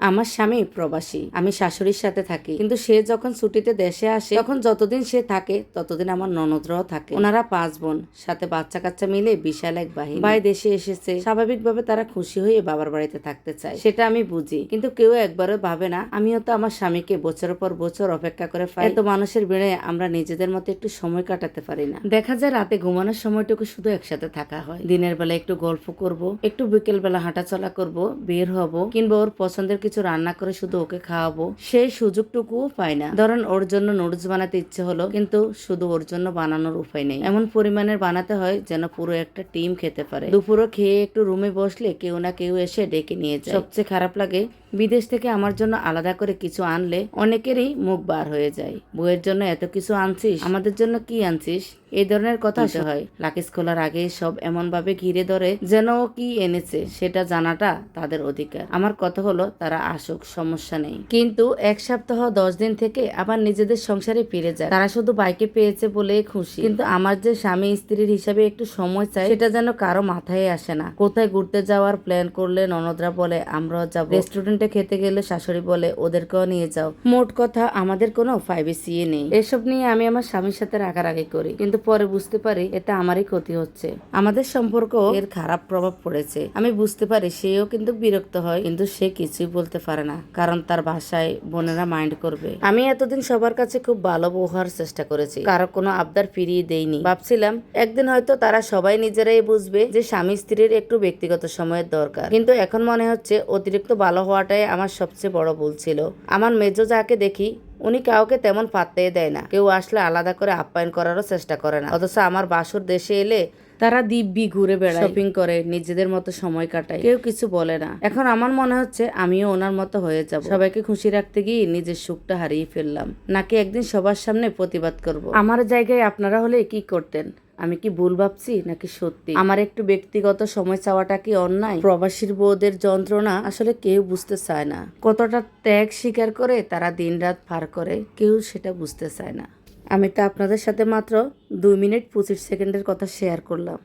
আমার স্বামী প্রবাসী, আমি শাশুড়ির সাথে থাকি, কিন্তু সে যখন ছুটিতে দেশে আসে তখন যতদিন সে থাকে ততদিন আমার ননদরাও থাকে। ওনারা 5 বোন, সাথে বাচ্চা কাচ্চা মিলে বিশাল এক বাহিনী। ভাই দেশে এসেছে, স্বাভাবিকভাবে তারা খুশি হয়ে বাবার বাড়িতে থাকতে চায়, সেটা আমি বুঝি, কিন্তু কেউ একবারও ভাবে না আমিও তো আমার স্বামীকে বছরের পর বছর অপেক্ষা করে পাই। এত মানুষের ভিড়ে আমরা নিজেদের মতো একটু সময় কাটাতে পারি না। দেখা যায় রাতে ঘুমানোর সময়টুকু শুধু একসাথে থাকা হয়। দিনের বেলা একটু গল্প করব, একটু বিকেল বেলা হাঁটাচলা করব, বের হব, কিংবা ওর পছন্দের কিছু রান্না করে শুধু ওকে খাওয়াবো, সেই সুযোগটুকুও পাই না। ধরেন ওর জন্য নুডলস বানাতে ইচ্ছে হলো, কিন্তু শুধু ওর জন্য বানানোর উপায় নেই। এমন পরিমাণের বানাতে হয় যেন পুরো একটা টিম খেতে পারে। দুপুরও খেয়ে একটু রুমে বসলে কেউ না কেউ এসে ডেকে নিয়ে যায়। সবচেয়ে খারাপ লাগে বিদেশ থেকে আমার জন্য আলাদা করে কিছু আনলে অনেকেরই মুখ বার হয়ে যায়। বউয়ের জন্য এত কিছু আনছিস, আমাদের জন্য কি আনছিস, এই ধরনের কথা হয়। লাকিজ খোলার আগে সব এমন ভাবে ঘিরে ধরে যেন ও কি এনেছে সেটা জানাটা তাদের অধিকার। আমার কথা হলো তারা আসুক, সমস্যা নেই, কিন্তু 1 সপ্তাহ 10 দিন থেকে আবার নিজেদের সংসারে ফিরে যায়। তারা শুধু বাইকে পেয়েছে বলে খুশি, কিন্তু আমার যে স্বামী স্ত্রীর হিসাবে একটু সময় চাই, সেটা যেন কারো মাথায় আসে না। কোথায় ঘুরতে যাওয়ার প্ল্যান করলে ননদরা বলে আমরাও যাব, রেস্টুরেন্টে খেতে গেলে শাশুড়ি বলে ওদেরকেও নিয়ে যাও। মোট কথা আমাদের কোনো 5C নেই। এসব নিয়ে আমি আমার স্বামীর সাথে রাগারাগি করি, কিন্তু পরে বুঝতে পারি এতে আমারই ক্ষতি হচ্ছে, আমাদের সম্পর্ক এর খারাপ প্রভাব পড়েছে। আমি বুঝতে পারি সেও কিন্তু বিরক্ত হয়, কিন্তু সে কিছুই বলতে পারে না, কারণ তার ভাষায় বোনেরা মাইন্ড করবে। আমি এতদিন সবার কাছে খুব ভালো বউ হওয়ার চেষ্টা করেছি, কারো কোনো আবদার ফিরিয়ে দেইনি। ভাবছিলাম একদিন হয়তো তারা সবাই নিজেরাই বুঝবে যে স্বামী স্ত্রীর একটু ব্যক্তিগত সময়ের দরকার, কিন্তু এখন মনে হচ্ছে অতিরিক্ত ভালো হওয়াটাই আমার সবচেয়ে বড় ভুল ছিল। আমার মেজো যাকে দেখি উনি কাউকে তেমন পাত্তাই দেয় না, কেউ আসলে আলাদা করে আপ্যায়ন করারও চেষ্টা করে না, অথচ আমার বাসুর দেশে এলে তারা দিব্যি ঘুরে বেড়ায়, শপিং করে, নিজেদের মতো সময় কাটায়, কেউ কিছু বলে না। এখন আমার মনে হচ্ছে আমিও ওনার মতো হয়ে যাব। সবাইকে খুশি রাখতে গিয়ে নিজের সুখটা হারিয়ে ফেললাম, নাকি একদিন সবার সামনে প্রতিবাদ করব। আমার জায়গায় আপনারা হলে কি করতেন? আমি কি ভুল ভাবছি নাকি সত্যি আমার একটু ব্যক্তিগত সময় চাওয়াটা কি অন্যায়? প্রবাসীর বউদের যন্ত্রণা আসলে কেউ বুঝতে চায় না। কতটা ত্যাগ স্বীকার করে তারা দিনরাত পার করে, কেউ সেটা বুঝতে চায় না। আমি তো আপনাদের সাথে মাত্র 2 মিনিট 25 সেকেন্ডের কথা শেয়ার করলাম।